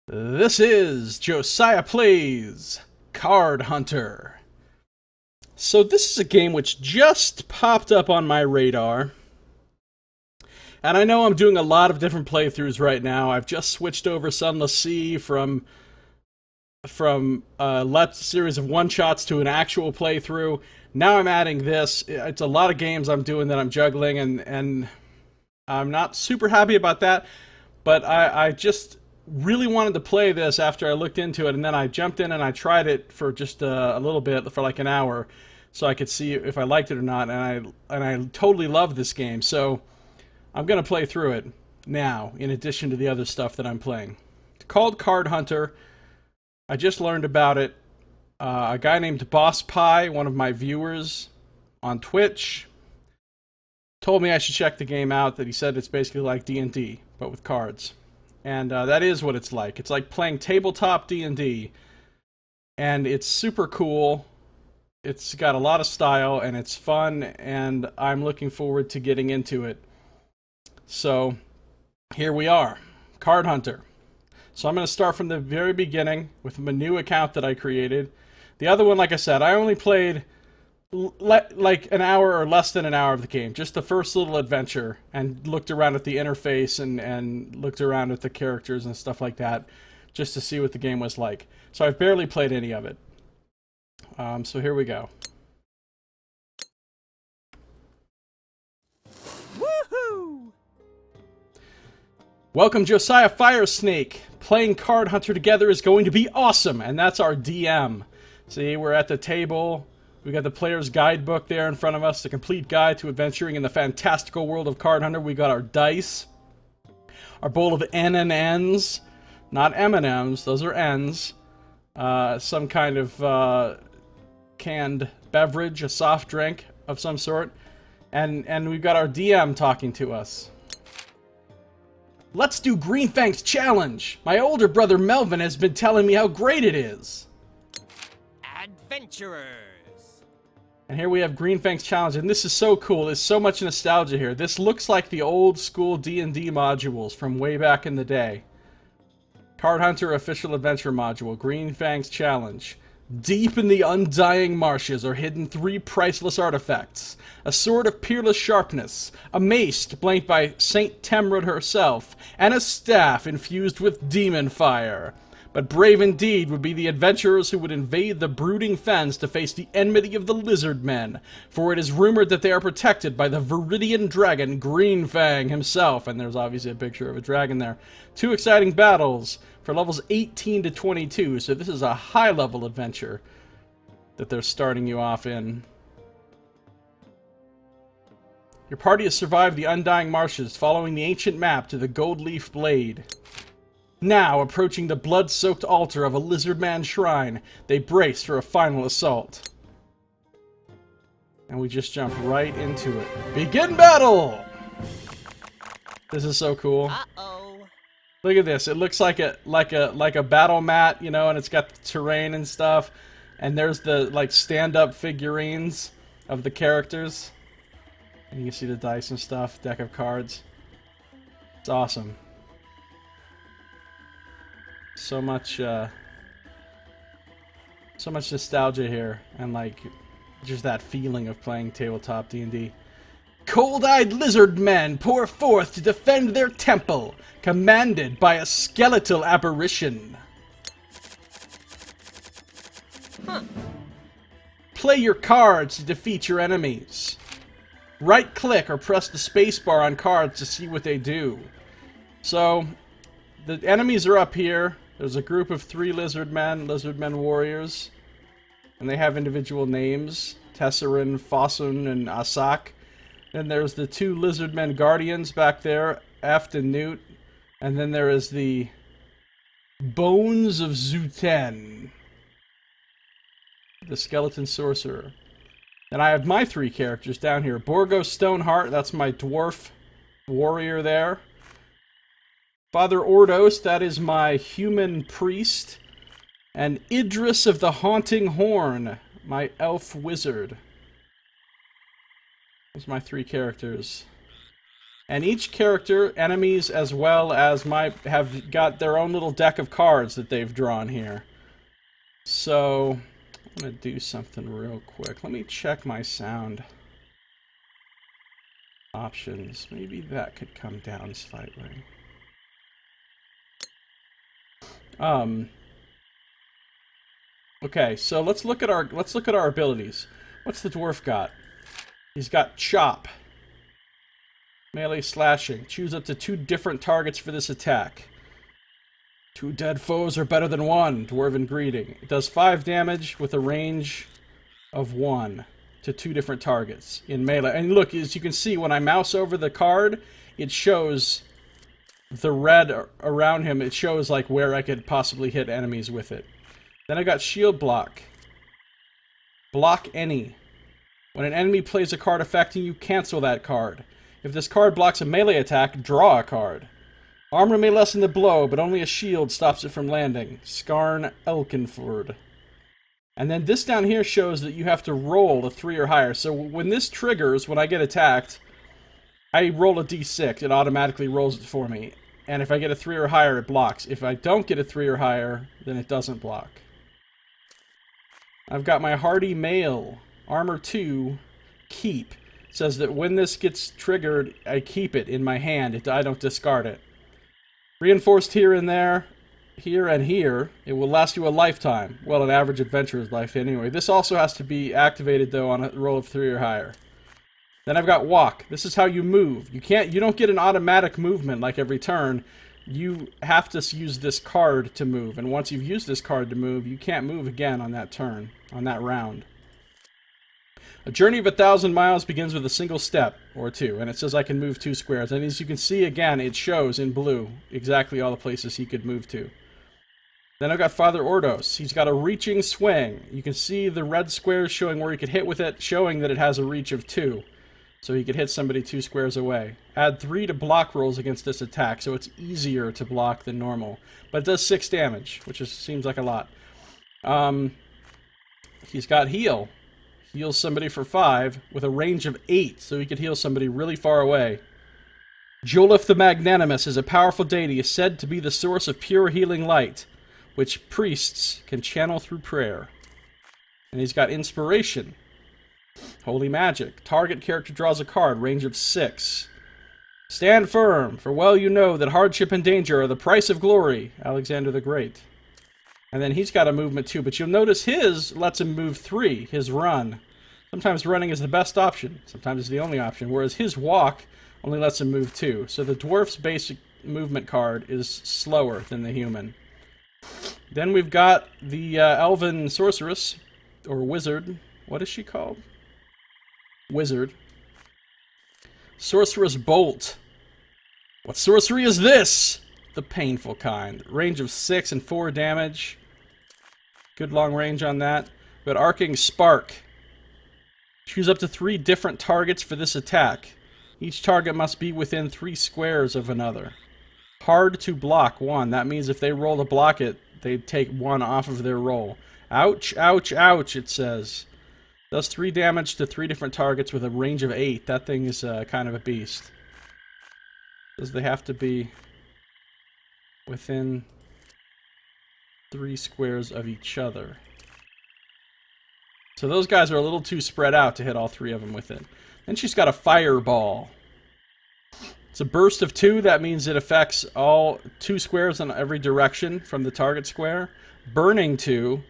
This is Josiah Plays Card Hunter. So this is a game which just popped up on my radar. And I know I'm doing a lot of different playthroughs right now. I've just switched over Sunless Sea from a series of one-shots to an actual playthrough. Now I'm adding this. It's a lot of games I'm doing that I'm juggling, and I'm not super happy about that. But I just really wanted to play this after I looked into it, and then I jumped in and I tried it for just a little bit, for like an hour, so I could see if I liked it or not, and I totally love this game, so I'm going to play through it now, in addition to the other stuff that I'm playing. It's called Card Hunter. I just learned about it. A guy named Boss Pie, one of my viewers on Twitch, told me I should check the game out, that he said it's basically like D&D, but with cards. And that is what it's like. It's like playing tabletop D&D, and it's super cool. It's got a lot of style, and it's fun, and I'm looking forward to getting into it. So, here we are. Card Hunter. So I'm going to start from the very beginning with my new account that I created. The other one, like I said, I only played like an hour or less than an hour of the game, just the first little adventure, and looked around at the interface and looked around at the characters and stuff like that, just to see what the game was like. So I've barely played any of it. So here we go. Woohoo! Welcome, Josiah Firesnake. Playing Card Hunter together is going to be awesome, and that's our DM. See, we're at the table. We got the player's guidebook there in front of us, the complete guide to adventuring in the fantastical world of Card Hunter. We got our dice, our bowl of N and N's, not M&M's, those are N's. Some kind of canned beverage, a soft drink of some sort, and we've got our DM talking to us. Let's do Greenfang's challenge. My older brother Melvin has been telling me how great it is. Adventurers. And here we have Greenfang's challenge, and this is so cool. There's so much nostalgia here. This looks like the old school D&D modules from way back in the day. Card Hunter Official Adventure Module, Greenfang's challenge. Deep in the undying marshes are hidden 3 priceless artifacts. A sword of peerless sharpness, a mace blanked by Saint Temrod herself, and a staff infused with demon fire. But brave indeed would be the adventurers who would invade the brooding fens to face the enmity of the lizard men, for it is rumored that they are protected by the Viridian dragon Greenfang himself, and there's obviously a picture of a dragon there. 2 exciting battles for levels 18 to 22, so this is a high-level adventure that they're starting you off in. Your party has survived the undying marshes, following the ancient map to the Gold Leaf Blade. Now, approaching the blood-soaked altar of a lizardman shrine, they brace for a final assault. And we just jump right into it. Begin battle! This is so cool. Uh-oh. Look at this. It looks like a battle mat, you know, and it's got the terrain and stuff. And there's the like stand-up figurines of the characters. And you can see the dice and stuff, deck of cards. It's awesome. So much nostalgia here, and like just that feeling of playing tabletop D&D. Cold-eyed lizard men pour forth to defend their temple, commanded by a skeletal apparition. Huh. Play your cards to defeat your enemies. Right-click or press the spacebar on cards to see what they do. So, the enemies are up here. There's a group of 3 lizard men warriors, and they have individual names: Tesserin, Fosun, and Asak. Then there's the 2 lizard men guardians back there, Eft and Newt, and then there is the Bones of Zuten, the skeleton sorcerer. And I have my 3 characters down here: Borgo Stoneheart, that's my dwarf warrior there. Father Ordos, that is my human priest. And Idris of the Haunting Horn, my elf wizard. Those are my 3 characters. And each character, enemies as well as have got their own little deck of cards that they've drawn here. So, I'm going to do something real quick. Let me check my sound options. Maybe that could come down slightly. Okay, so let's look at our abilities. What's the dwarf got? He's got chop. Melee slashing. Choose up to 2 different targets for this attack. 2 dead foes are better than 1. Dwarven greeting. It does 5 damage with a range of 1 to 2 different targets in melee. And look, as you can see, when I mouse over the card, it shows the red around him. It shows like where I could possibly hit enemies with it. Then I got shield block. Block any. When an enemy plays a card affecting you, cancel that card. If this card blocks a melee attack, draw a card. Armor may lessen the blow, but only a shield stops it from landing. Skarn Elkenford. And then this down here shows that you have to roll a 3 or higher. So when this triggers, when I get attacked, I roll a d6. It automatically rolls it for me. And if I get a 3 or higher, it blocks. If I don't get a 3 or higher, then it doesn't block. I've got my Hardy Mail. Armor 2, keep. It says that when this gets triggered, I keep it in my hand. I don't discard it. Reinforced here and there, here and here. It will last you a lifetime. Well, an average adventurer's life anyway. This also has to be activated, though, on a roll of 3 or higher. Then I've got walk. This is how you move. You don't get an automatic movement like every turn. You have to use this card to move. And once you've used this card to move, you can't move again on that turn, on that round. A journey of 1,000 miles begins with a single step, or 2, and it says I can move 2 squares. And as you can see, again, it shows in blue exactly all the places he could move to. Then I've got Father Ordos. He's got a reaching swing. You can see the red squares showing where he could hit with it, showing that it has a reach of 2. So he could hit somebody 2 squares away. Add 3 to block rolls against this attack, so it's easier to block than normal. But it does 6 damage, which seems like a lot. He's got heal. Heals somebody for 5 with a range of 8, so he could heal somebody really far away. Joliffe the Magnanimous is a powerful deity, is said to be the source of pure healing light, which priests can channel through prayer. And he's got inspiration. Holy magic. Target character draws a card, range of 6. Stand firm, for well you know that hardship and danger are the price of glory. Alexander the Great. And then he's got a movement too, but you'll notice his lets him move 3, his run. Sometimes running is the best option, sometimes it's the only option, whereas his walk only lets him move 2. So the dwarf's basic movement card is slower than the human. Then we've got the elven sorceress, or wizard. What is she called? Wizard. Sorceress Bolt. What sorcery is this? The painful kind. Range of 6 and 4 damage. Good long range on that. We've got Arcing Spark. Choose up to 3 different targets for this attack. Each target must be within 3 squares of another. Hard to block 1. That means if they roll to block it, they take 1 off of their roll. Ouch, ouch, ouch, it says. Does 3 damage to 3 different targets with a range of 8. That thing is kind of a beast. Does they have to be within 3 squares of each other? So those guys are a little too spread out to hit all 3 of them with it. Then she's got a fireball. It's a burst of 2. That means it affects all 2 squares in every direction from the target square. Burning 2,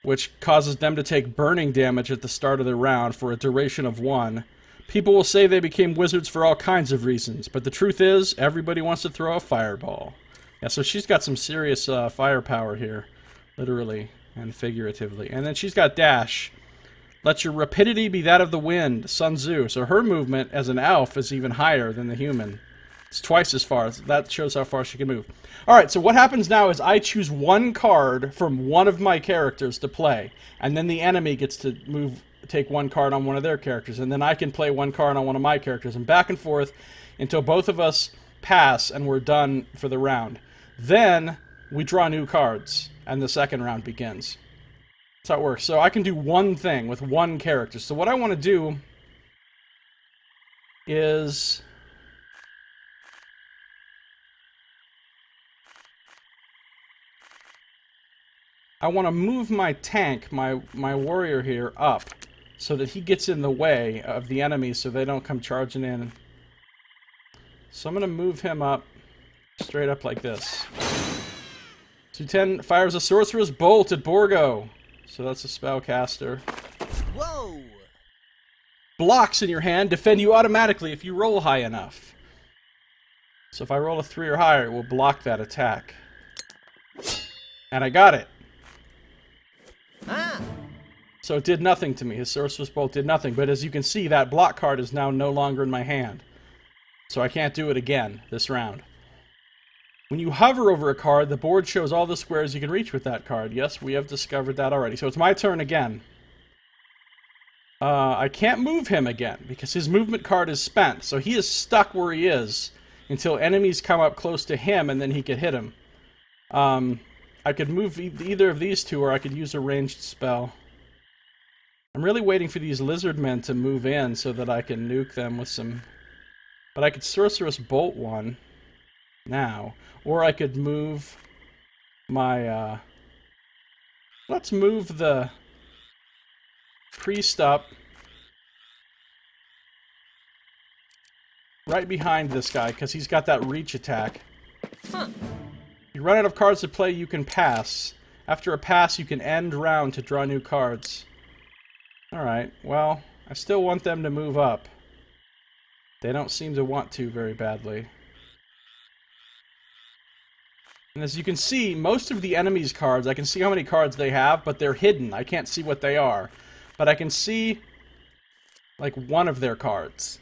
which causes them to take burning damage at the start of the round for a duration of 1. People will say they became wizards for all kinds of reasons, but the truth is, everybody wants to throw a fireball. Yeah, so she's got some serious firepower here, literally and figuratively. And then she's got dash. Let your rapidity be that of the wind, Sun Tzu. So her movement as an elf is even higher than the human. It's twice as far. That shows how far she can move. Alright, so what happens now is I choose 1 card from one of my characters to play. And then the enemy gets to take 1 card on one of their characters. And then I can play 1 card on one of my characters. And back and forth until both of us pass and we're done for the round. Then we draw new cards. And the second round begins. That's how it works. So I can do 1 thing with 1 character. So what I want to do is I want to move my tank, my warrior here, up so that he gets in the way of the enemy so they don't come charging in. So I'm going to move him up straight up like this. 210 fires a sorcerer's bolt at Borgo. So that's a spellcaster. Whoa! Blocks in your hand defend you automatically if you roll high enough. So if I roll a 3 or higher, it will block that attack. And I got it. Ah! So it did nothing to me. His Sorcerer's Bolt did nothing. But as you can see, that block card is now no longer in my hand. So I can't do it again this round. When you hover over a card, the board shows all the squares you can reach with that card. Yes, we have discovered that already. So it's my turn again. I can't move him again because his movement card is spent. So he is stuck where he is until enemies come up close to him and then he could hit him. I could move either of these two, or I could use a ranged spell. I'm really waiting for these lizard men to move in so that I can nuke them with some... But I could Sorcerous Bolt one now. Or I could move my... Let's move the priest up right behind this guy, because he's got that reach attack. Huh. You run out of cards to play, you can pass. After a pass, you can end round to draw new cards. Alright, well, I still want them to move up. They don't seem to want to very badly. And as you can see, most of the enemy's cards, I can see how many cards they have, but they're hidden. I can't see what they are. But I can see, like, one of their cards.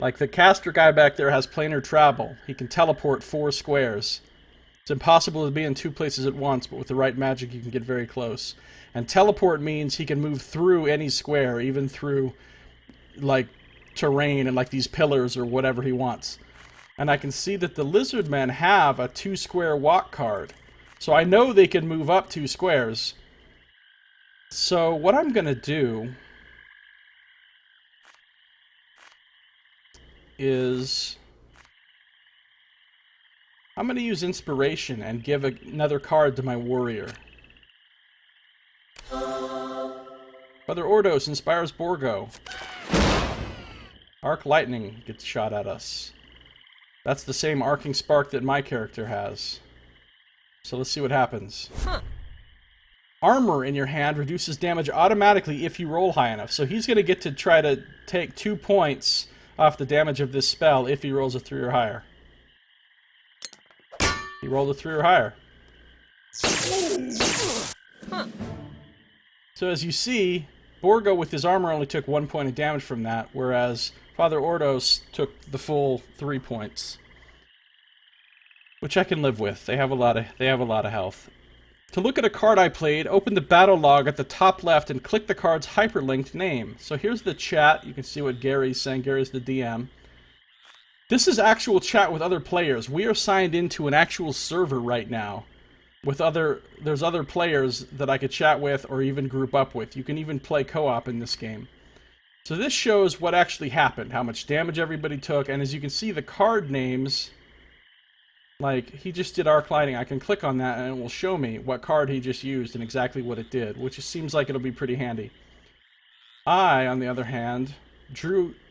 Like, the caster guy back there has planar travel. He can teleport 4 squares. It's impossible to be in 2 places at once, but with the right magic you can get very close. And teleport means he can move through any square, even through, like, terrain and, like, these pillars or whatever he wants. And I can see that the lizard men have a 2-square walk card. So I know they can move up 2 squares. So what I'm going to do is... I'm going to use Inspiration and give another card to my warrior. Brother Ordos inspires Borgo. Arc Lightning gets shot at us. That's the same arcing spark that my character has. So let's see what happens. Huh. Armor in your hand reduces damage automatically if you roll high enough. So he's going to get to try to take 2 points off the damage of this spell if he rolls a 3 or higher. He rolled a 3 or higher. Huh. So as you see, Borgo with his armor only took 1 point of damage from that, whereas Father Ordos took the full 3 points. Which I can live with. They have a lot of health. To look at a card I played, open the battle log at the top left and click the card's hyperlinked name. So here's the chat. You can see what Gary's saying. Gary's the DM. This is actual chat with other players. We are signed into an actual server right now. There's other players that I could chat with or even group up with. You can even play co-op in this game. So this shows what actually happened, how much damage everybody took, and as you can see, the card names, like, he just did Arc Lightning. I can click on that and it will show me what card he just used and exactly what it did, which seems like it'll be pretty handy. I, on the other hand,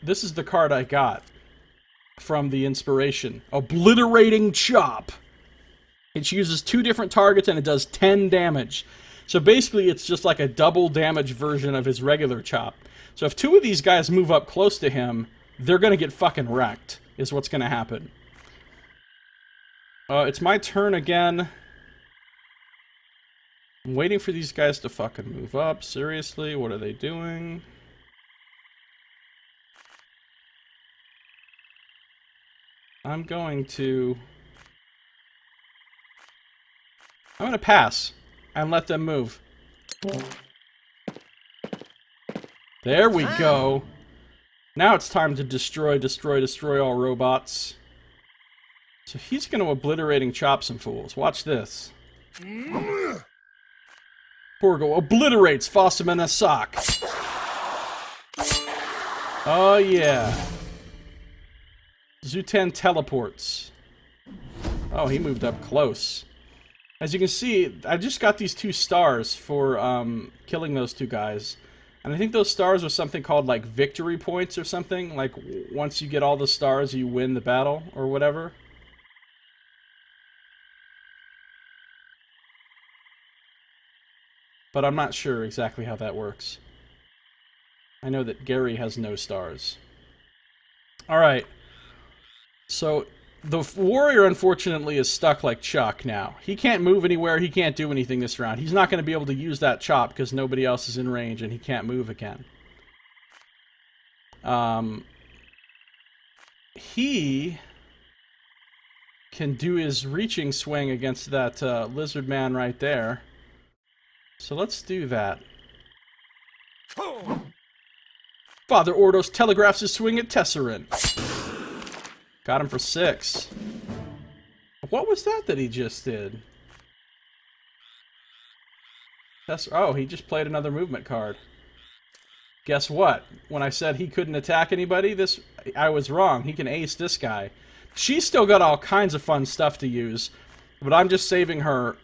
this is the card I got from the Inspiration. Obliterating Chop. It uses 2 different targets and it does 10 damage. So basically it's just like a double damage version of his regular chop. So if 2 of these guys move up close to him, they're going to get fucking wrecked, is what's going to happen. It's my turn again. I'm waiting for these guys to fucking move up. Seriously, what are they doing? I'm going to pass and let them move. There we go. Now it's time to destroy all robots. So he's going to obliterating chop some fools. Watch this. Borgo obliterates Fossum in a sock. Oh yeah. Zuten teleports. Oh, he moved up close. As you can see, I just got these 2 stars for killing those 2 guys. And I think those stars are something called like victory points or something. Like once you get all the stars, you win the battle or whatever. But I'm not sure exactly how that works. I know that Gary has no stars. Alright. So, the warrior, unfortunately, is stuck like Chuck now. He can't move anywhere, he can't do anything this round. He's not going to be able to use that chop because nobody else is in range and he can't move again. He can do his reaching swing against that lizard man right there. So let's do that. Father Ordos telegraphs his swing at Tesserin. Got him for 6. What was that he just did? Oh, he just played another movement card. Guess what? When I said he couldn't attack anybody, I was wrong. He can ace this guy. She's still got all kinds of fun stuff to use, but I'm just saving her.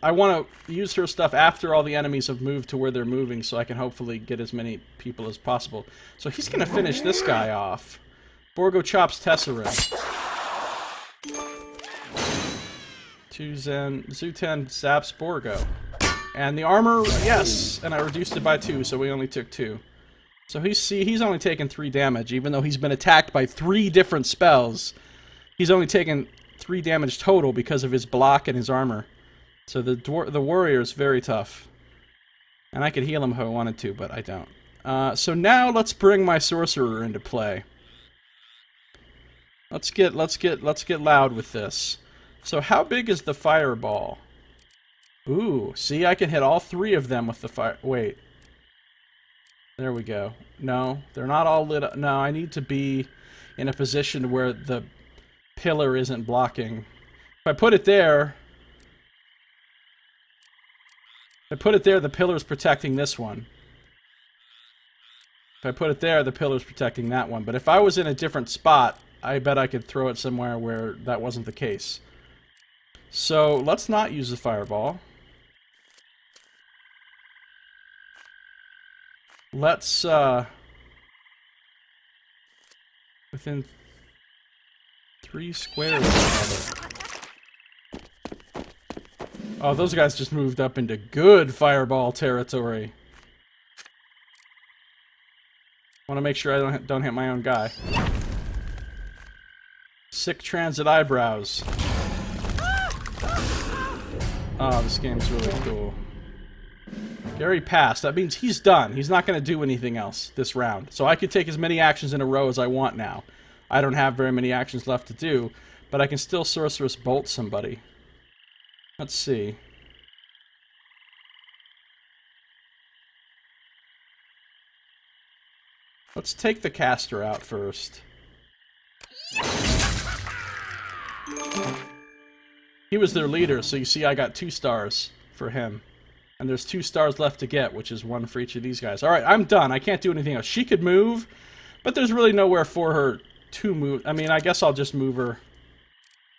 I want to use her stuff after all the enemies have moved to where they're moving so I can hopefully get as many people as possible. So he's going to finish this guy off. Borgo chops Tesserin. 2 Zen. Zuten zaps Borgo. And the armor, yes! And I reduced it by 2, so we only took 2. So he's only taken 3 damage, even though he's been attacked by 3 different spells. He's only taken 3 damage total because of his block and his armor. So the warrior is very tough. And I could heal him if I wanted to, but I don't. So now let's bring my sorcerer into play. Let's get loud with this. So how big is the fireball? Ooh, see, I can hit all 3 of them with the fire. Wait. There we go. No, they're not all lit up. No, I need to be in a position where the pillar isn't blocking. If I put it there, the pillar's protecting this one. If I put it there, the pillar's protecting that one. But if I was in a different spot, I bet I could throw it somewhere where that wasn't the case. So, let's not use the fireball. Let's, within 3 squares of each other. Oh, those guys just moved up into good fireball territory. Want to make sure I don't hit my own guy. Sick transit eyebrows. Oh, this game's really cool. Gary passed. That means he's done. He's not going to do anything else this round. So I could take as many actions in a row as I want now. I don't have very many actions left to do, but I can still Sorceress Bolt somebody. Let's see. Let's take the caster out first. He was their leader, so you see I got 2 stars for him. And there's 2 stars left to get, which is 1 for each of these guys. Alright, I'm done. I can't do anything else. She could move, but there's really nowhere for her to move. I mean, I guess I'll just move her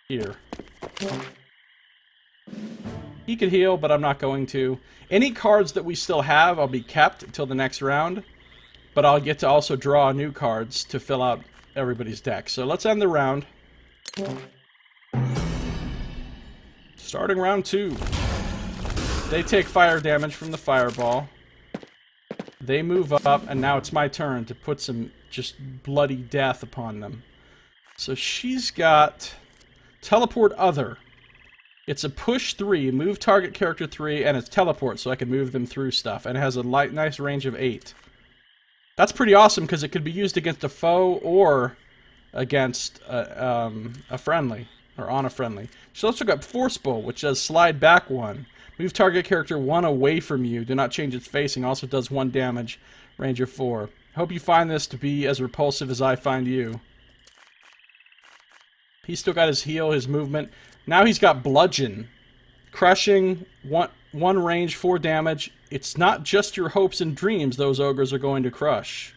here. He could heal, but I'm not going to. Any cards that we still have, I'll be kept until the next round. But I'll get to also draw new cards to fill out everybody's deck. So let's end the round. Starting round 2. They take fire damage from the fireball. They move up, and now it's my turn to put some just bloody death upon them. So she's got Teleport Other. It's a push 3, move target character 3, and it's teleport, so I can move them through stuff. And it has a nice range of 8. That's pretty awesome, because it could be used against a foe or against a friendly, or on a friendly. She also got Force Bolt, which does slide back 1. Move target character 1 away from you. Do not change its facing. Also does 1 damage, range of 4. Hope you find this to be as repulsive as I find you. He's still got his heal, his movement. Now he's got Bludgeon. Crushing, 1 range, 4 damage. It's not just your hopes and dreams those ogres are going to crush.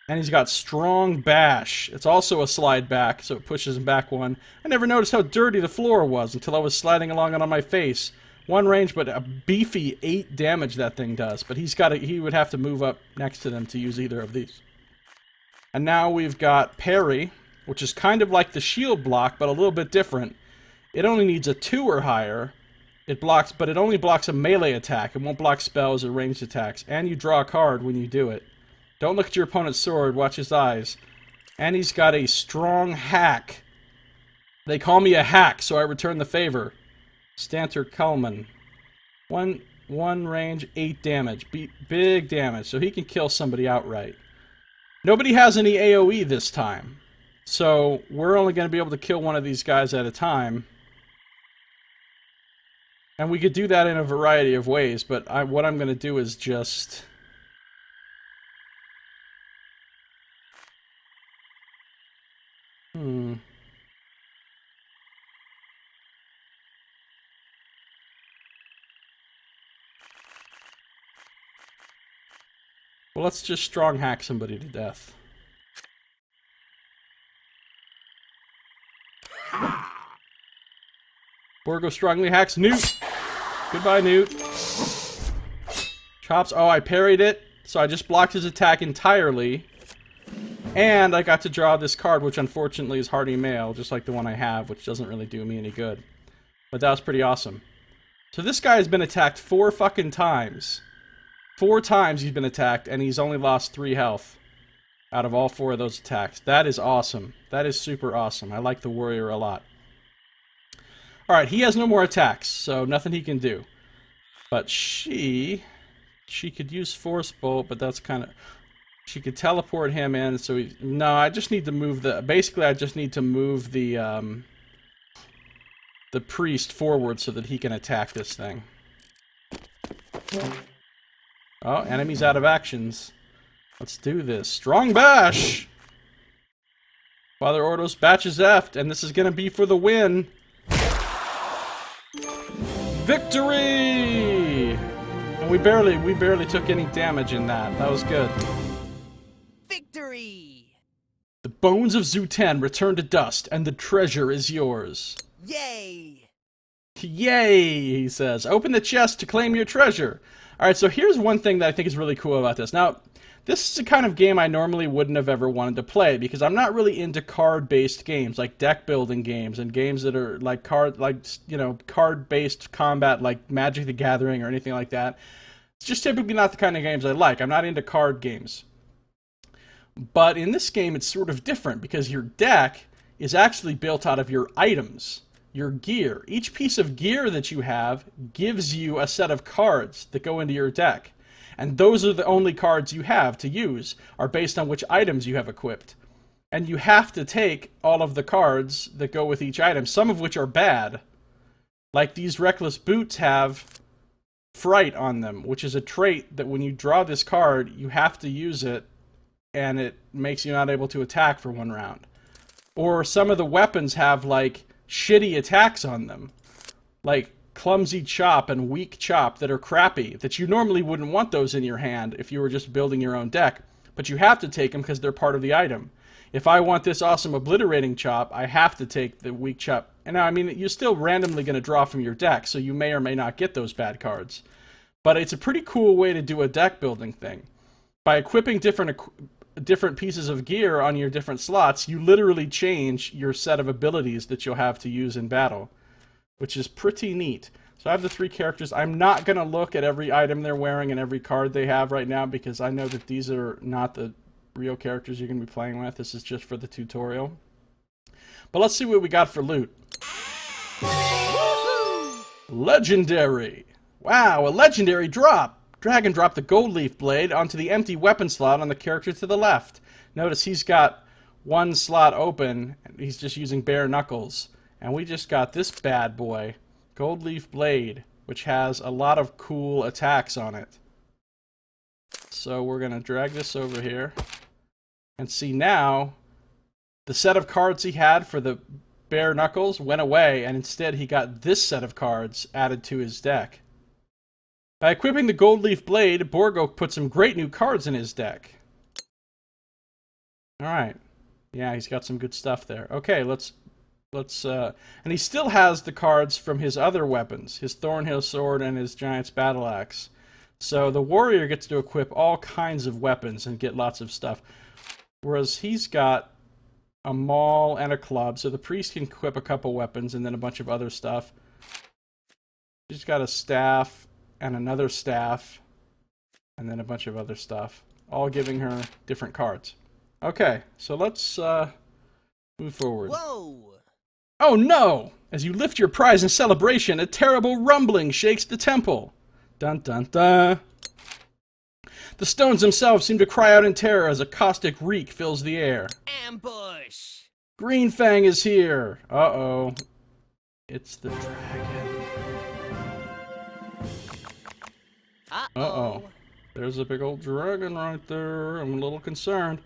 And he's got strong bash. It's also a slide back, so it pushes him back one. I never noticed how dirty the floor was until I was sliding along it on my face. One range, but a beefy 8 damage that thing does. But he would have to move up next to them to use either of these. And now we've got parry, which is kind of like the shield block, but a little bit different. It only needs a 2 or higher. It blocks, but it only blocks a melee attack. It won't block spells or ranged attacks. And you draw a card when you do it. Don't look at your opponent's sword, watch his eyes. And he's got a strong hack. They call me a hack, so I return the favor. Stanter Kuhlman. One range, 8 damage. Big damage, so he can kill somebody outright. Nobody has any AoE this time. So we're only going to be able to kill one of these guys at a time. And we could do that in a variety of ways, but what I'm going to do is just... Well, let's just strong hack somebody to death. Borgo strongly hacks Newt. Goodbye, Newt. Chops. Oh, I parried it, so I just blocked his attack entirely. And I got to draw this card, which unfortunately is Hardy Mail, just like the one I have, which doesn't really do me any good. But that was pretty awesome. So this guy has been attacked 4 fucking times. 4 times he's been attacked, and he's only lost 3 health out of all 4 of those attacks. That is awesome. That is super awesome. I like the warrior a lot. Alright, he has no more attacks, so nothing he can do. But she could use Force Bolt, but that's kind of... She could teleport him in, so he... No, I just need to move the... Basically, I just need to move the priest forward so that he can attack this thing. Oh, enemy's out of actions. Let's do this. Strong bash! Father Ordos batches F, and this is going to be for the win. Victory! And we barely took any damage in that. That was good. Victory! The bones of Zoo 10 return to dust, and the treasure is yours. Yay! Yay, he says. Open the chest to claim your treasure. Alright, so here's one thing that I think is really cool about this. Now, this is the kind of game I normally wouldn't have ever wanted to play, because I'm not really into card-based games, like deck-building games, and games that are like card-based combat, like Magic the Gathering or anything like that. It's just typically not the kind of games I like. I'm not into card games. But in this game, it's sort of different, because your deck is actually built out of your items. Your gear. Each piece of gear that you have gives you a set of cards that go into your deck. And those are the only cards you have to use, are based on which items you have equipped. And you have to take all of the cards that go with each item, some of which are bad. Like these Reckless Boots have Fright on them, which is a trait that when you draw this card, you have to use it, and it makes you not able to attack for 1 round. Or some of the weapons have, like, shitty attacks on them, like Clumsy Chop and Weak Chop that are crappy, that you normally wouldn't want those in your hand if you were just building your own deck, but you have to take them because they're part of the item. If I want this awesome Obliterating Chop, I have to take the Weak Chop. And now, I mean, you're still randomly going to draw from your deck, so you may or may not get those bad cards. But it's a pretty cool way to do a deck building thing. By equipping different pieces of gear on your different slots, you literally change your set of abilities that you'll have to use in battle, which is pretty neat. So I have the 3 characters. I'm not going to look at every item they're wearing and every card they have right now, because I know that these are not the real characters you're going to be playing with. This is just for the tutorial. But let's see what we got for loot. Legendary! Wow, a legendary drop! Drag and drop the gold leaf blade onto the empty weapon slot on the character to the left. Notice he's got 1 slot open, and he's just using bare knuckles. And we just got this bad boy, gold leaf blade, which has a lot of cool attacks on it. So we're going to drag this over here. And see now, the set of cards he had for the bare knuckles went away, and instead he got this set of cards added to his deck. By equipping the Gold Leaf Blade, Borgo put some great new cards in his deck. Alright. Yeah, he's got some good stuff there. Okay, let's and he still has the cards from his other weapons, his Thornhill sword and his Giant's battle axe. So the warrior gets to equip all kinds of weapons and get lots of stuff. Whereas he's got a maul and a club, so the priest can equip a couple weapons and then a bunch of other stuff. She's got a staff and another staff and then a bunch of other stuff, all giving her different cards. Okay, so let's move forward. Whoa! Oh no! As you lift your prize in celebration, a terrible rumbling shakes the temple. Dun dun dun. The stones themselves seem to cry out in terror as a caustic reek fills the air. Ambush! Green Fang is here! Uh-oh. It's the dragon. Uh-oh. There's a big old dragon right there. I'm a little concerned.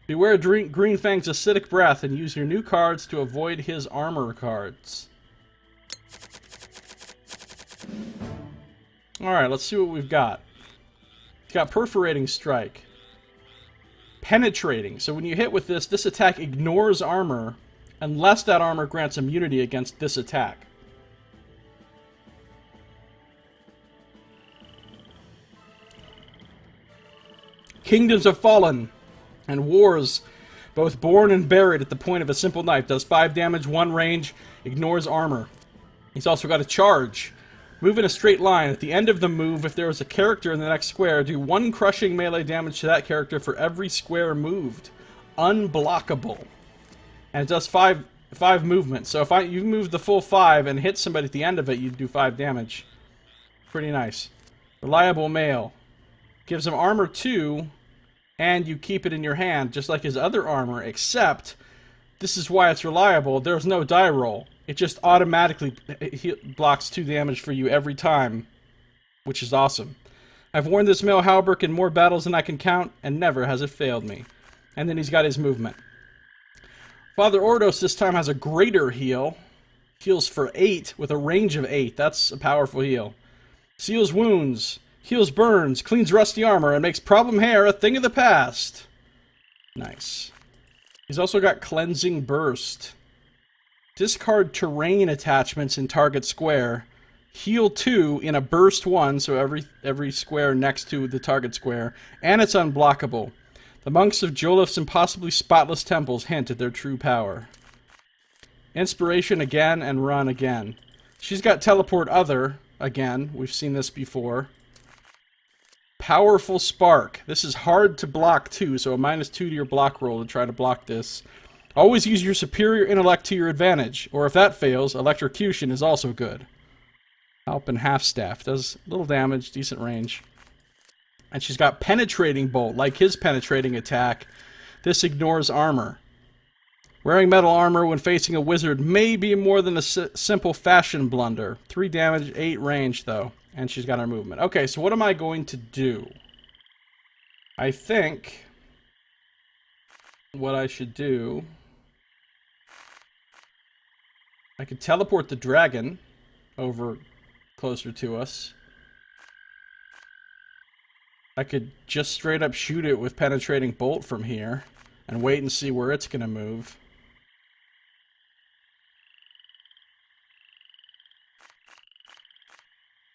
Beware Green Fang's acidic breath and use your new cards to avoid his armor cards. Alright, let's see what we've got. It's got Perforating Strike. Penetrating. So when you hit with this, this attack ignores armor unless that armor grants immunity against this attack. Kingdoms have fallen, and wars, both born and buried at the point of a simple knife. Does 5 damage, 1 range, ignores armor. He's also got a charge. Move in a straight line. At the end of the move, if there is a character in the next square, do 1 crushing melee damage to that character for every square moved. Unblockable. And it does 5 movement. So if you move the full 5 and hit somebody at the end of it, you do 5 damage. Pretty nice. Reliable mail. Gives him armor 2, and you keep it in your hand, just like his other armor, except this is why it's reliable. There's no die roll. It just automatically blocks 2 damage for you every time, which is awesome. I've worn this mail halberd in more battles than I can count, and never has it failed me. And then he's got his movement. Father Ordos this time has a greater heal. Heals for 8 with a range of 8. That's a powerful heal. Seals wounds. Heals burns, cleans rusty armor, and makes problem hair a thing of the past. Nice. He's also got Cleansing Burst. Discard terrain attachments in target square. Heal 2 in a burst 1, so every square next to the target square. And it's unblockable. The monks of Jolif's impossibly spotless temples hint at their true power. Inspiration again and run again. She's got Teleport Other again. We've seen this before. Powerful Spark. This is hard to block too, so a -2 to your block roll to try to block this. Always use your superior intellect to your advantage, or if that fails, electrocution is also good. Help and Half Staff. Does little damage, decent range. And she's got Penetrating Bolt, like his penetrating attack. This ignores armor. Wearing metal armor when facing a wizard may be more than a simple fashion blunder. 3 damage, 8 range though. And she's got her movement. Okay, so what am I going to do? I think what I should do... I could teleport the dragon over closer to us. I could just straight up shoot it with Penetrating Bolt from here and wait and see where it's going to move.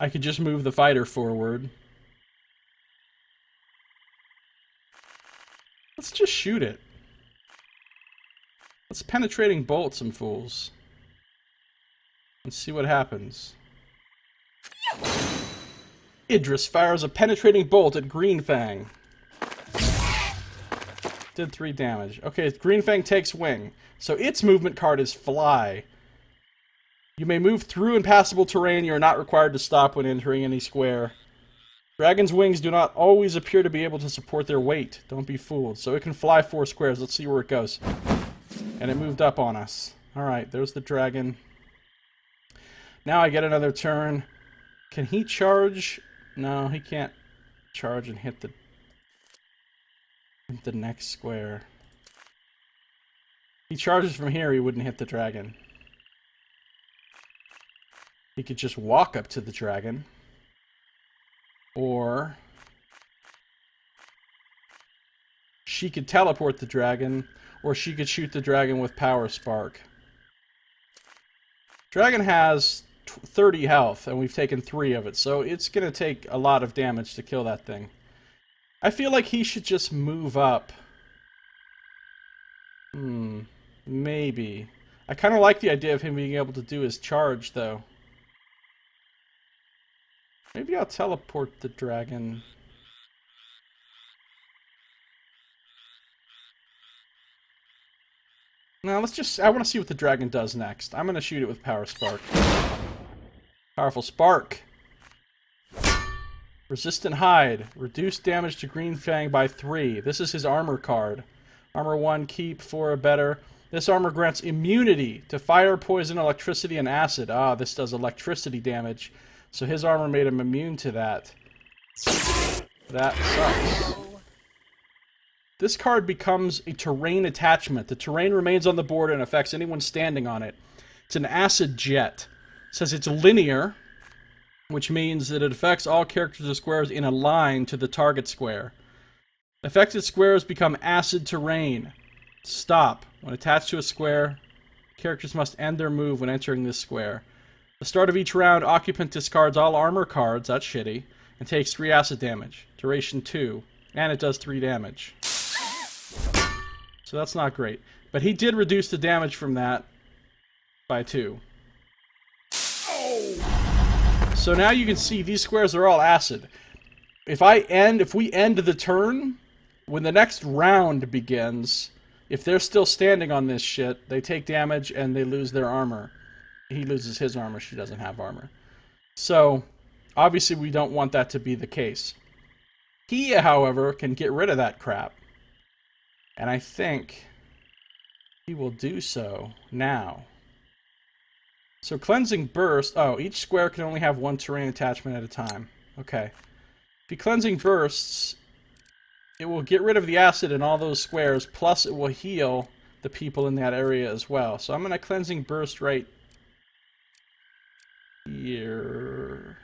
I could just move the fighter forward. Let's just shoot it. Let's Penetrating Bolt some fools. Let's see what happens. Idris fires a Penetrating Bolt at Green Fang. Did 3 damage. Okay, Green Fang takes wing. So its movement card is Fly. You may move through impassable terrain. You are not required to stop when entering any square. Dragon's wings do not always appear to be able to support their weight. Don't be fooled. So it can fly 4 squares. Let's see where it goes. And it moved up on us. Alright, there's the dragon. Now I get another turn. Can he charge? No, he can't charge and hit the next square. If he charges from here, he wouldn't hit the dragon. He could just walk up to the dragon. Or she could teleport the dragon, or she could shoot the dragon with Power Spark. Dragon has 30 health, and we've taken 3 of it, so it's going to take a lot of damage to kill that thing. I feel like he should just move up. Maybe. I kind of like the idea of him being able to do his charge, though. Maybe I'll teleport the dragon. Now, let's just... I want to see what the dragon does next. I'm going to shoot it with Power Spark. Powerful Spark. Resistant Hide. Reduce damage to Green Fang by 3. This is his armor card. Armor 1, keep 4 or better. This armor grants immunity to fire, poison, electricity, and acid. Ah, this does electricity damage. So his armor made him immune to that. That sucks. This card becomes a terrain attachment. The terrain remains on the board and affects anyone standing on it. It's an acid jet. It says it's linear, which means that it affects all characters or squares in a line to the target square. Affected squares become acid terrain. Stop. When attached to a square, characters must end their move when entering this square. At the start of each round, occupant discards all armor cards, that's shitty, and takes 3 acid damage. Duration 2. And it does 3 damage. So that's not great. But he did reduce the damage from that by 2. So now you can see these squares are all acid. If we end the turn, when the next round begins, if they're still standing on this shit, they take damage and they lose their armor. He loses his armor, she doesn't have armor. So, obviously we don't want that to be the case. He, however, can get rid of that crap. And I think he will do so now. So Cleansing Burst... Oh, each square can only have 1 terrain attachment at a time. Okay. If he Cleansing Bursts, it will get rid of the acid in all those squares, plus it will heal the people in that area as well. So I'm going to Cleansing Burst right here.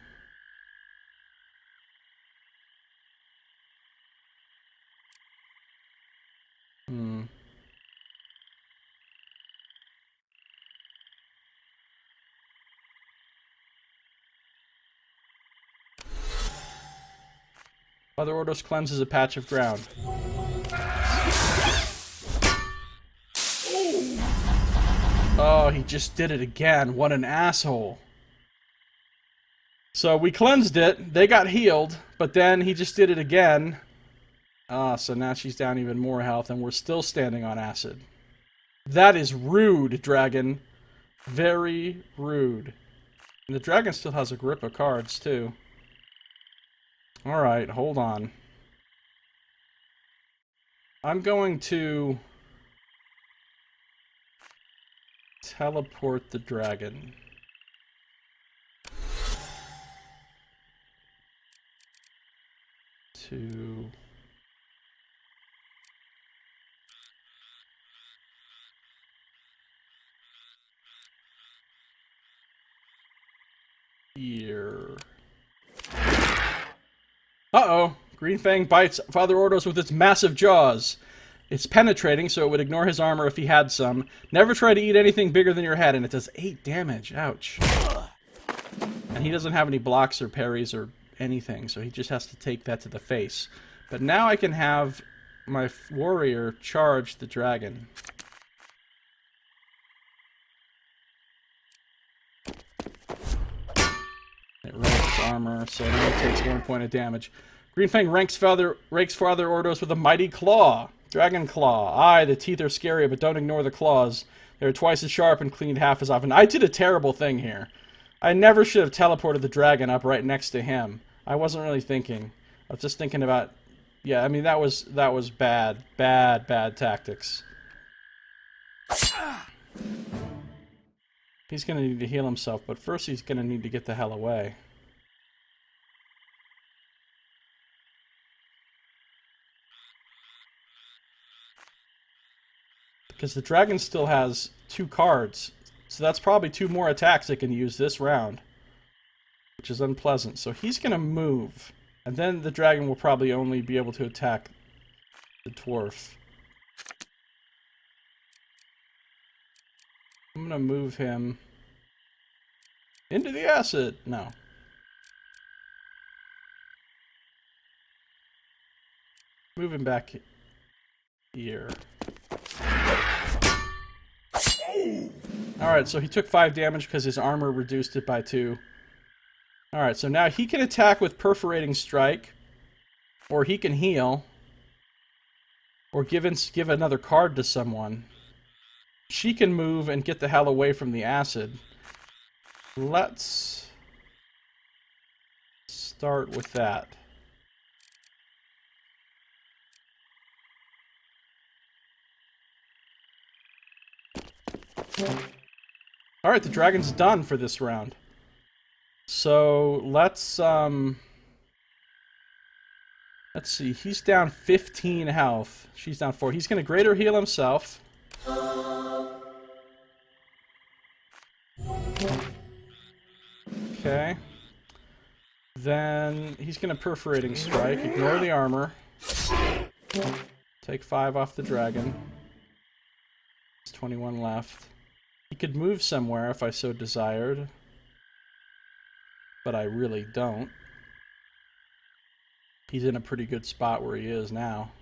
Other Ordos cleanses a patch of ground. Oh, he just did it again. What an asshole. So we cleansed it. They got healed. But then he just did it again. Ah, so now she's down even more health. And we're still standing on acid. That is rude, dragon. Very rude. And the dragon still has a grip of cards, too. Alright, hold on. I'm going to teleport the dragon. To... here. Uh-oh. Green Fang bites Father Ordos with its massive jaws. It's penetrating, so it would ignore his armor if he had some. Never try to eat anything bigger than your head, and it does 8 damage. Ouch. And he doesn't have any blocks or parries or anything, so he just has to take that to the face. But now I can have my warrior charge the dragon. It rolls its armor, so now it takes 1 point of damage. Green Fang rakes Father Ordos with a mighty claw. Dragon Claw. Aye, the teeth are scary, but don't ignore the claws. They're twice as sharp and cleaned half as often. I did a terrible thing here. I never should have teleported the dragon up right next to him. I wasn't really thinking. I was just thinking about... Yeah, I mean, that was bad. Bad tactics. He's going to need to heal himself, but first he's going to need to get the hell away. Because the dragon still has 2 cards. So that's probably 2 more attacks it can use this round. Which is unpleasant. So he's going to move. And then the dragon will probably only be able to attack The dwarf. I'm gonna move him into the acid. No. Move him back here. Alright, so he took 5 damage because his armor reduced it by 2. Alright, so now he can attack with Perforating Strike, or he can heal, or give another card to someone. She can move and get the hell away from the acid. Let's start with that. Alright, the dragon's done for this round. So, let's see, he's down 15 health. She's down 4. He's gonna greater heal himself. Okay. Then he's gonna Perforating Strike, ignore the armor. Take 5 off the dragon. There's 21 left. He could move somewhere if I so desired. But I really don't. He's in a pretty good spot where he is now.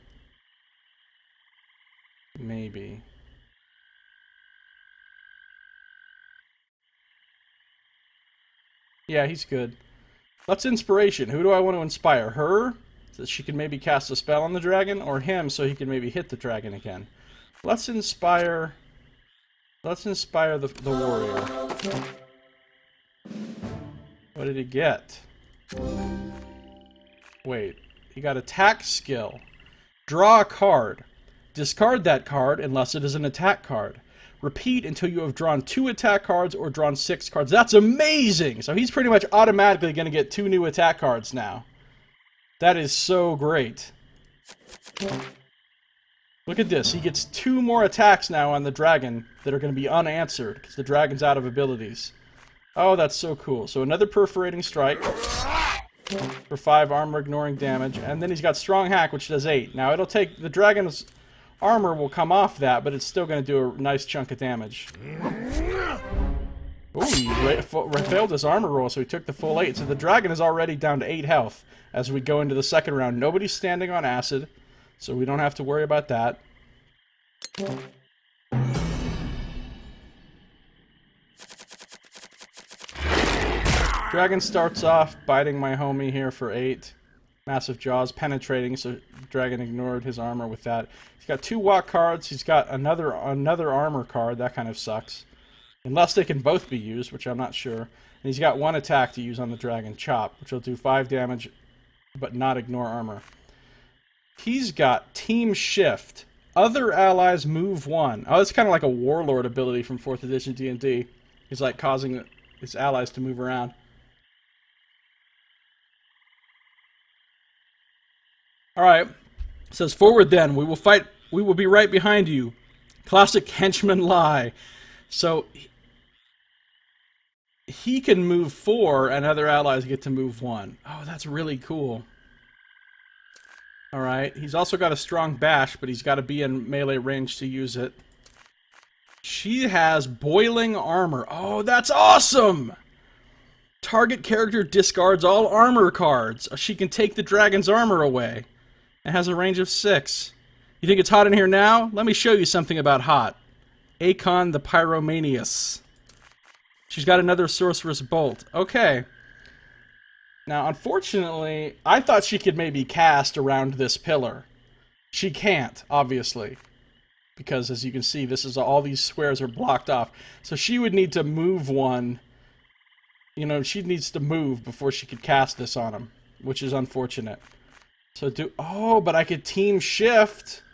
Maybe. Yeah, he's good. Let's Inspiration. Who do I want to inspire? Her, so that she can maybe cast a spell on the dragon, or him so he can maybe hit the dragon again. Let's inspire the warrior. What did he get? Wait, he got attack skill. Draw a card. Discard that card unless it is an attack card. Repeat until you have drawn 2 attack cards or drawn 6 cards. That's amazing! So he's pretty much automatically going to get 2 new attack cards now. That is so great. Look at this. He gets 2 more attacks now on the dragon that are going to be unanswered because the dragon's out of abilities. Oh, that's so cool. So another Perforating Strike for 5 armor ignoring damage. And then he's got Strong Hack, which does 8. Now it'll take... The dragon's armor will come off that, but it's still going to do a nice chunk of damage. Ooh, he failed his armor roll, so he took the full 8. So the dragon is already down to 8 health as we go into the second round. Nobody's standing on acid, so we don't have to worry about that. Dragon starts off biting my homie here for 8. Massive Jaws, penetrating, so dragon ignored his armor with that. He's got 2 walk cards. He's got another armor card. That kind of sucks. Unless they can both be used, which I'm not sure. And he's got 1 attack to use on the dragon, Chop, which will do 5 damage, but not ignore armor. He's got Team Shift. Other allies move 1. Oh, it's kind of like a Warlord ability from 4th edition D&D. He's like causing his allies to move around. Alright, it says, forward then, we will fight, we will be right behind you. Classic henchman lie. So, he can move 4, and other allies get to move 1. Oh, that's really cool. Alright, he's also got a strong bash, but he's got to be in melee range to use it. She has boiling armor. Oh, that's awesome! Target character discards all armor cards. She can take the dragon's armor away. It has a range of 6. You think it's hot in here now? Let me show you something about hot. Akon the Pyromanius. She's got another Sorceress Bolt. Okay. Now, unfortunately, I thought she could maybe cast around this pillar. She can't, obviously. Because, as you can see, this is all these squares are blocked off. So she would need to move 1. You know, she needs to move before she could cast this on him. Which is unfortunate. So oh, but I could Team Shift.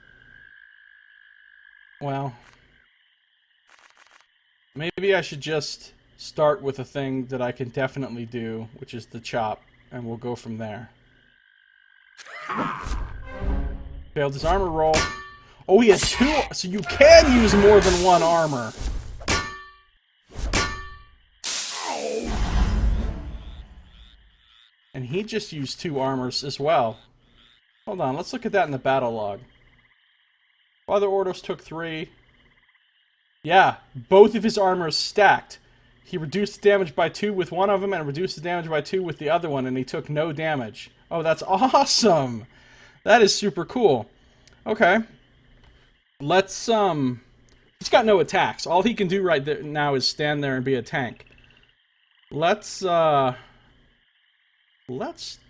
Well, maybe I should just start with a thing that I can definitely do, which is the Chop, and we'll go from there. Failed his armor roll. Oh, he has 2, so you can use more than 1 armor. And he just used 2 armors as well. Hold on, let's look at that in the battle log. Father Ordos took 3. Yeah, both of his armors stacked. He reduced damage by 2 with one of them and reduced the damage by 2 with the other one, and he took no damage. Oh, that's awesome! That is super cool. Okay. Let's, he's got no attacks. All he can do right there now is stand there and be a tank. Let's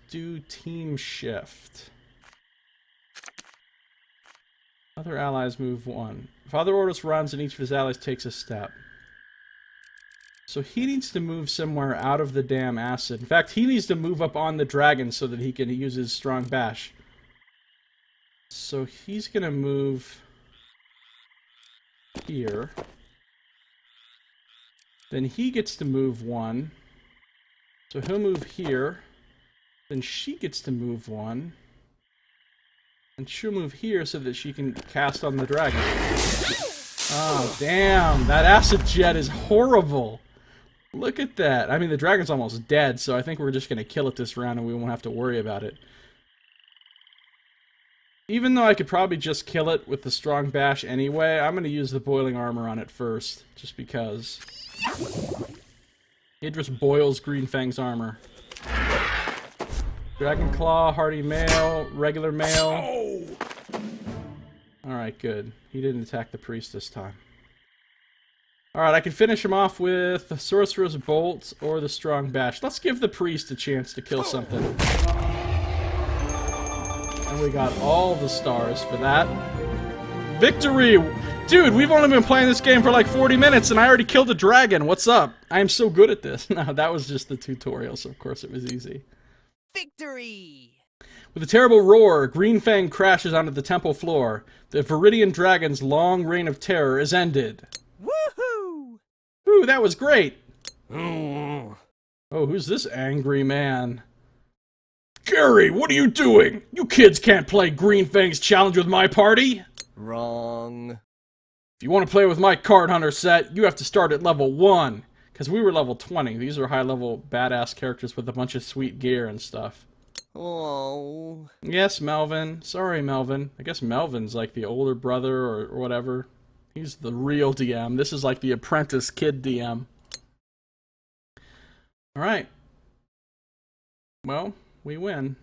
do team shift. Other allies move 1. Father Ordos runs and each of his allies takes a step. So he needs to move somewhere out of the damn acid. In fact, he needs to move up on the dragon so that he can use his strong bash. So he's gonna move here. Then he gets to move 1. So he'll move here. Then she gets to move 1. And she'll move here so that she can cast on the dragon. Oh, damn. That acid jet is horrible. Look at that. I mean, the dragon's almost dead, so I think we're just going to kill it this round and we won't have to worry about it. Even though I could probably just kill it with the strong bash anyway, I'm going to use the boiling armor on it first, just because. It just boils Green Fang's armor. Dragon Claw, Hardy Mail, regular mail. Alright, good. He didn't attack the priest this time. Alright, I can finish him off with the Sorcerer's Bolt or the Strong Bash. Let's give the priest a chance to kill something. And we got all the stars for that. Victory! Dude, we've only been playing this game for like 40 minutes and I already killed a dragon. What's up? I am so good at this. No, that was just the tutorial, so of course it was easy. Victory! With a terrible roar, Green Fang crashes onto the temple floor. The Viridian Dragon's long reign of terror is ended. Woohoo! Ooh, that was great! Oh, who's this angry man? Gary, what are you doing? You kids can't play Green Fang's challenge with my party! Wrong. If you want to play with my card hunter set, you have to start at level 1. Because we were level 20. These are high-level badass characters with a bunch of sweet gear and stuff. Oh. Yes, Melvin. Sorry, Melvin. I guess Melvin's like the older brother or whatever. He's the real DM. This is like the apprentice kid DM. Alright. Well, we win.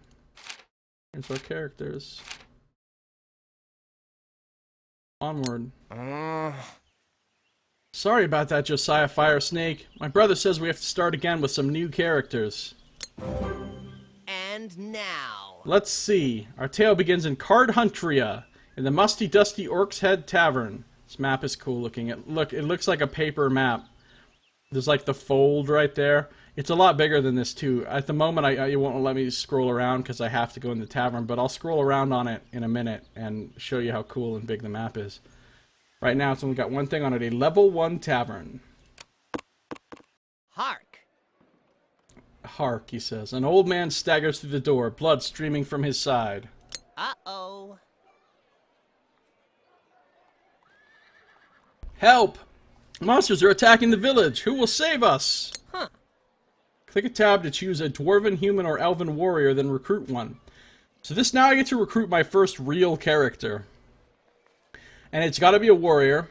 Here's our characters. Onward. Sorry about that, Josiah Fire Snake. My brother says we have to start again with some new characters. And now. Let's see. Our tale begins in Card Huntria, in the musty, dusty Orc's Head Tavern. This map is cool looking. It looks like a paper map. There's like the fold right there. It's a lot bigger than this too. At the moment, it won't let me scroll around because I have to go in the tavern, but I'll scroll around on it in a minute and show you how cool and big the map is. Right now, it's only got one thing on it, a level 1 tavern. Hark. Hark, he says. An old man staggers through the door, blood streaming from his side. Uh-oh. Help! Monsters are attacking the village! Who will save us? Huh. Click a tab to choose a dwarven, human, or elven warrior, then recruit one. So this now I get to recruit my first real character. And it's gotta be a warrior.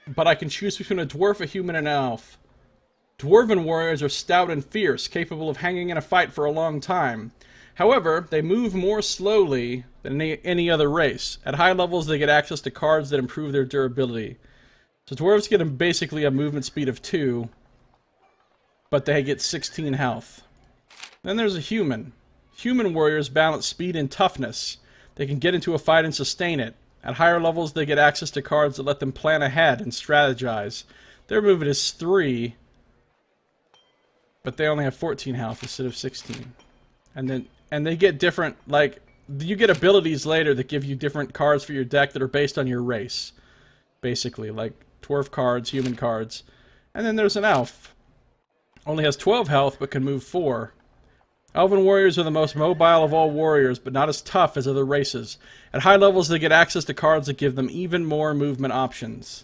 But I can choose between a dwarf, a human, and an elf. Dwarven warriors are stout and fierce, capable of hanging in a fight for a long time. However, they move more slowly than any other race. At high levels, they get access to cards that improve their durability. So dwarves get basically a movement speed of 2, but they get 16 health. Then there's a human. Human warriors balance speed and toughness. They can get into a fight and sustain it. At higher levels, they get access to cards that let them plan ahead and strategize. Their movement is 3, but they only have 14 health instead of 16. And they get different, like, you get abilities later that give you different cards for your deck that are based on your race. Basically, like dwarf cards, human cards. And then there's an elf. Only has 12 health, but can move 4. Elven warriors are the most mobile of all warriors, but not as tough as other races. At high levels, they get access to cards that give them even more movement options.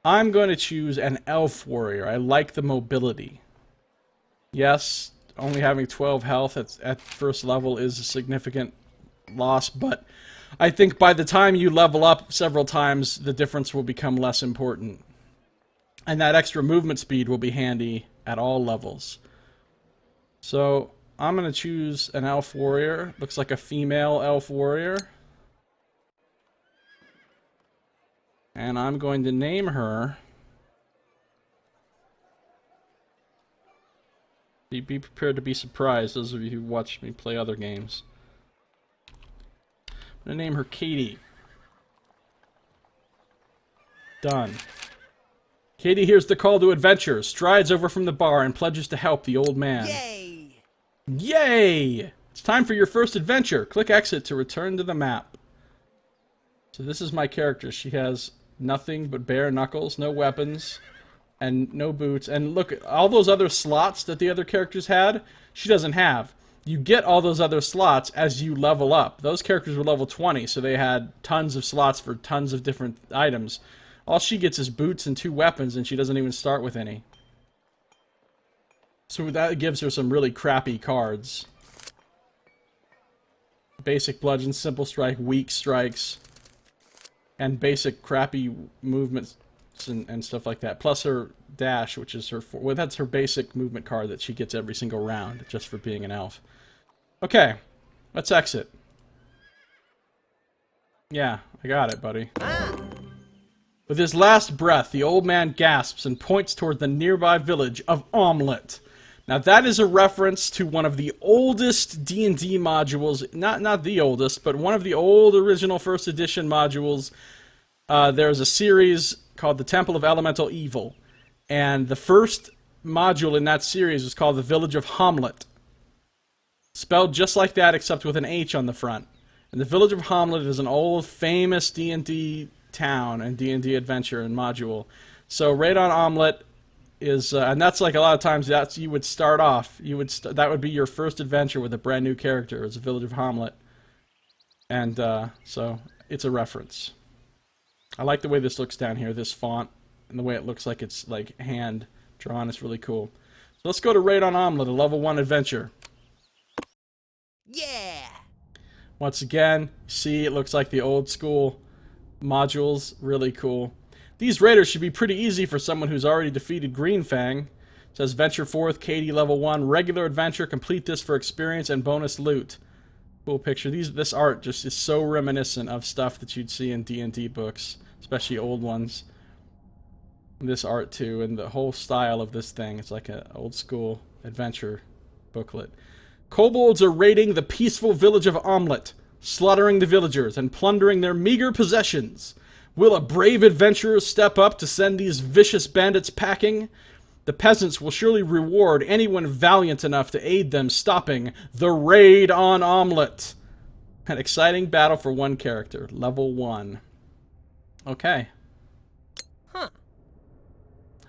I'm going to choose an elf warrior. I like the mobility. Yes, only having 12 health at first level is a significant loss, but I think by the time you level up several times, the difference will become less important. And that extra movement speed will be handy at all levels. So, I'm going to choose an elf warrior. Looks like a female elf warrior. And I'm going to name her... Be prepared to be surprised, those of you who watched me play other games. I'm going to name her Katie. Done. Katie hears the call to adventure, strides over from the bar, and pledges to help the old man. Yay! Yay! It's time for your first adventure. Click exit to return to the map. So this is my character. She has nothing but bare knuckles, no weapons, and no boots. And look, all those other slots that the other characters had, she doesn't have. You get all those other slots as you level up. Those characters were level 20, so they had tons of slots for tons of different items. All she gets is boots and 2 weapons, and she doesn't even start with any. So that gives her some really crappy cards. Basic bludgeon, simple strike, weak strikes, and basic crappy movements and stuff like that. Plus her dash, which is her... Well, that's her basic movement card that she gets every single round, just for being an elf. Okay, let's exit. Yeah, I got it, buddy. With his last breath, the old man gasps and points toward the nearby village of Omelette. Now that is a reference to one of the oldest D&D modules, not the oldest, but one of the old original first edition modules. There's a series called the Temple of Elemental Evil, and the first module in that series was called the Village of Hamlet. Spelled just like that, except with an H on the front. And the Village of Hamlet is an old, famous D&D town and D&D adventure and module. So Raid on Omelette is, and that's like a lot of times that's you would start off. That would be your first adventure with a brand new character. It's a Village of Hamlet, and so it's a reference. I like the way this looks down here, this font, and the way it looks like it's like hand drawn. It's really cool. So let's go to Raid on Omelette, a level 1 adventure. Yeah! Once again, see, it looks like the old school modules. Really cool. These raiders should be pretty easy for someone who's already defeated Greenfang. It says, venture forth, Katie, level 1, regular adventure, complete this for experience and bonus loot. Cool picture. This art just is so reminiscent of stuff that you'd see in D&D books, especially old ones. This art too, and the whole style of this thing. It's like an old school adventure booklet. Kobolds are raiding the peaceful village of Omelette, slaughtering the villagers and plundering their meager possessions. Will a brave adventurer step up to send these vicious bandits packing? The peasants will surely reward anyone valiant enough to aid them stopping the raid on Omelette. An exciting battle for one character, level 1. Okay. Huh.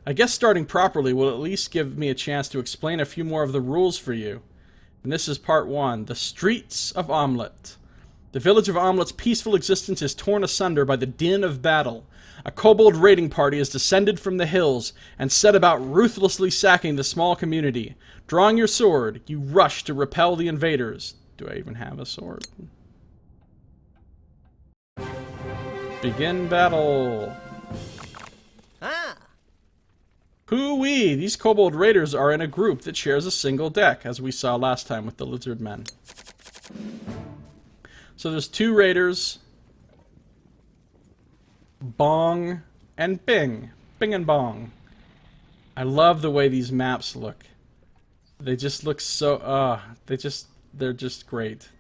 I guess starting properly will at least give me a chance to explain a few more of the rules for you. And this is part 1, the streets of Omelette. The village of Omelette's peaceful existence is torn asunder by the din of battle. A kobold raiding party has descended from the hills and set about ruthlessly sacking the small community. Drawing your sword, you rush to repel the invaders. Do I even have a sword? Begin battle. Ah! Hoo-wee! These kobold raiders are in a group that shares a single deck, as we saw last time with the lizard men. So there's 2 raiders, Bong and Bing. Bing and Bong. I love the way these maps look. They just look so, they're just great.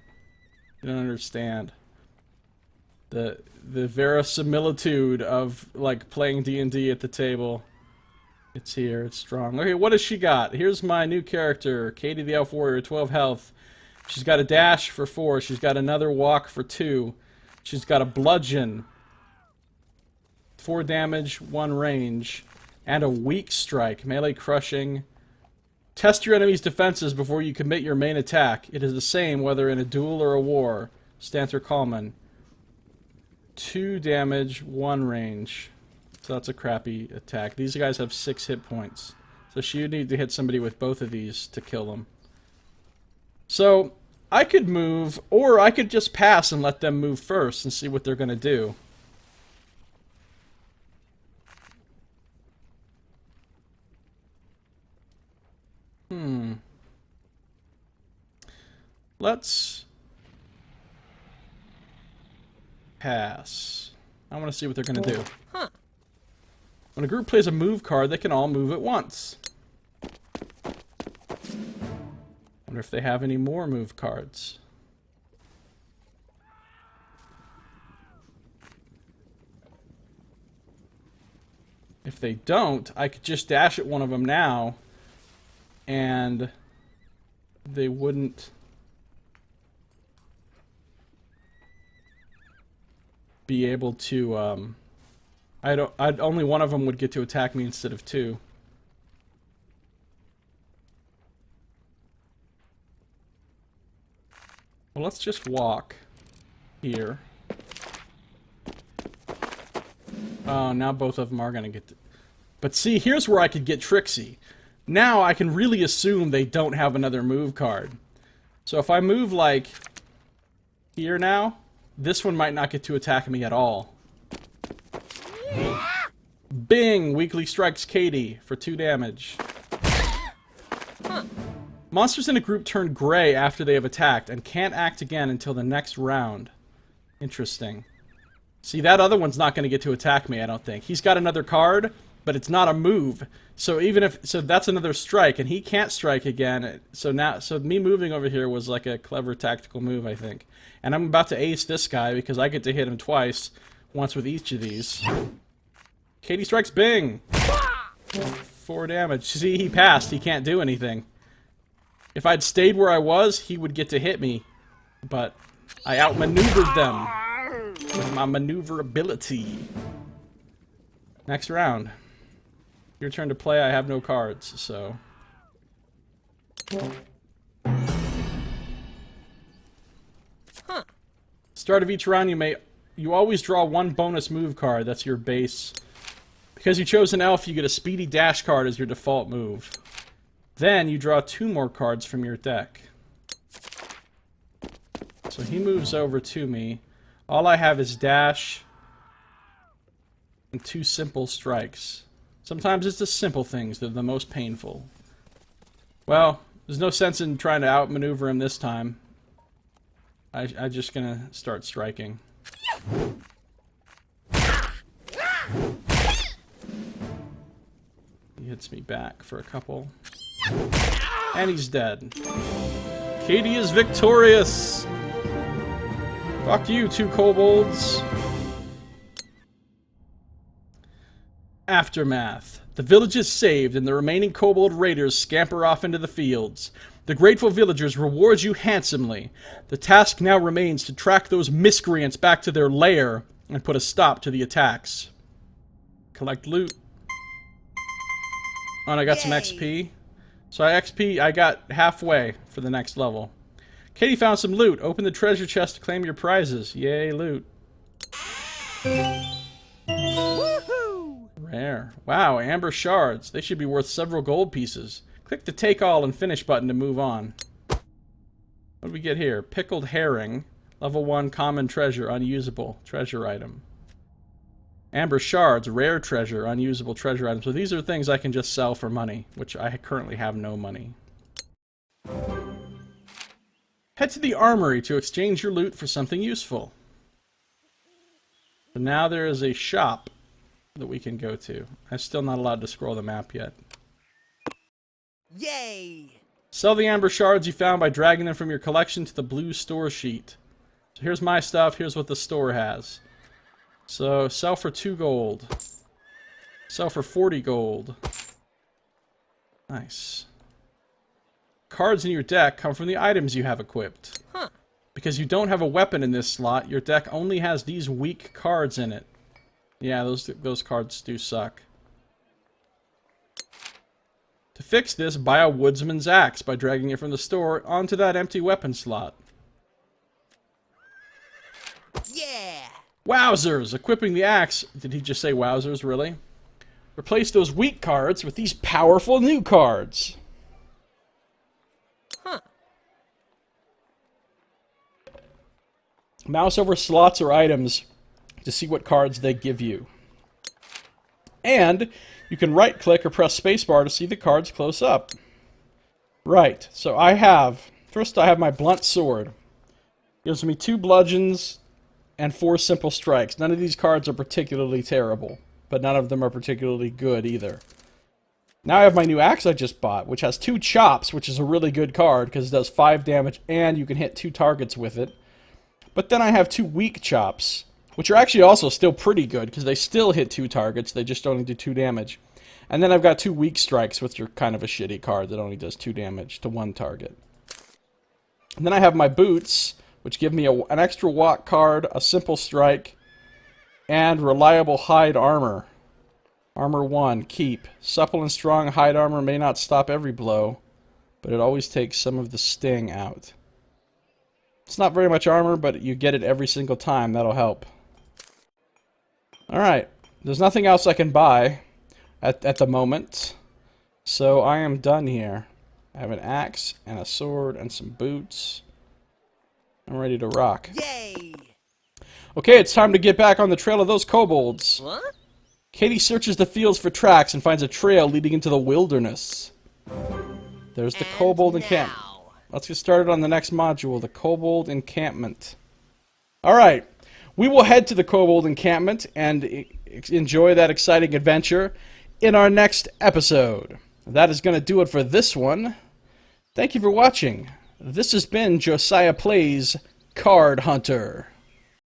You don't understand. The verisimilitude of, like, playing D&D at the table. It's here, it's strong. Okay, what has she got? Here's my new character, Katie the Elf Warrior, 12 health. She's got a dash for 4. She's got another walk for 2. She's got a bludgeon. 4 damage, 1 range. And a weak strike. Melee crushing. Test your enemy's defenses before you commit your main attack. It is the same whether in a duel or a war. Stanter Common. 2 damage, 1 range. So that's a crappy attack. These guys have 6 hit points. So she would need to hit somebody with both of these to kill them. So, I could move, or I could just pass and let them move first and see what they're going to do. Let's pass. I want to see what they're going to do. Huh. When a group plays a move card, they can all move at once. Wonder if they have any more move cards. If they don't, I could just dash at one of them now, and they wouldn't be able to, only one of them would get to attack me instead of two. Well, let's just walk here. Oh, now both of them are going to get... But see, here's where I could get tricksy. Now I can really assume they don't have another move card. So if I move, like, here now, this one might not get to attack me at all. Bing! Weakly strikes Katie for 2 damage. Monsters in a group turn gray after they have attacked and can't act again until the next round. Interesting. See, that other one's not going to get to attack me, I don't think. He's got another card, but it's not a move. So even if... So that's another strike, and he can't strike again. So me moving over here was like a clever tactical move, I think. And I'm about to ace this guy because I get to hit him twice. Once with each of these. Katie strikes Bing! 4 damage. See, he passed. He can't do anything. If I'd stayed where I was, he would get to hit me. But I outmaneuvered them with my maneuverability. Next round. Your turn to play. I have no cards, so... Huh. Start of each round, you always draw 1 bonus move card. That's your base. Because you chose an elf, you get a speedy dash card as your default move. Then you draw 2 more cards from your deck. So he moves over to me. All I have is dash and 2 simple strikes. Sometimes it's the simple things that are the most painful. Well, there's no sense in trying to outmaneuver him this time. I'm just gonna start striking. He hits me back for a couple. And he's dead. Katie is victorious! Fuck you, 2 kobolds. Aftermath. The village is saved, and the remaining kobold raiders scamper off into the fields. The grateful villagers reward you handsomely. The task now remains to track those miscreants back to their lair and put a stop to the attacks. Collect loot. Oh, and I got some XP. So I got halfway for the next level. Katie found some loot. Open the treasure chest to claim your prizes. Yay, loot. Woohoo! Rare. Wow, amber shards. They should be worth several gold pieces. Click the take all and finish button to move on. What do we get here? Pickled herring. Level 1 common treasure, unusable treasure item. Amber shards, rare treasure, unusable treasure item. So these are things I can just sell for money, which I currently have no money. Head to the armory to exchange your loot for something useful. So now there is a shop that we can go to. I'm still not allowed to scroll the map yet. Yay! Sell the amber shards you found by dragging them from your collection to the blue store sheet. So here's my stuff, here's what the store has. So, sell for 2 gold. Sell for 40 gold. Nice. Cards in your deck come from the items you have equipped. Huh. Because you don't have a weapon in this slot, your deck only has these weak cards in it. Yeah, those cards do suck. To fix this, buy a woodsman's axe by dragging it from the store onto that empty weapon slot. Yeah! Wowzers! Equipping the axe. Did he just say wowzers, really? Replace those weak cards with these powerful new cards. Huh. Mouse over slots or items to see what cards they give you. And you can right-click or press spacebar to see the cards close up. Right, so first I have my blunt sword. Gives me 2 bludgeons and 4 simple strikes. None of these cards are particularly terrible, but none of them are particularly good either. Now I have my new axe I just bought, which has 2 chops, which is a really good card because it does 5 damage and you can hit 2 targets with it. But then I have 2 weak chops, which are actually also still pretty good because they still hit 2 targets, they just only do 2 damage. And then I've got 2 weak strikes, which are kind of a shitty card that only does 2 damage to 1 target. And then I have my boots, which give me an extra walk card, a simple strike, and reliable hide armor. Armor 1, keep. Supple and strong hide armor may not stop every blow, but it always takes some of the sting out. It's not very much armor, but you get it every single time. That'll help. Alright, there's nothing else I can buy at the moment, so I am done here. I have an axe and a sword and some boots. I'm ready to rock. Yay! Okay, it's time to get back on the trail of those kobolds. What? Katie searches the fields for tracks and finds a trail leading into the wilderness. There's the kobold encampment. Let's get started on the next module, the kobold encampment. Alright, we will head to the kobold encampment and enjoy that exciting adventure in our next episode. That is going to do it for this one. Thank you for watching. This has been Josiah Plays Card Hunter.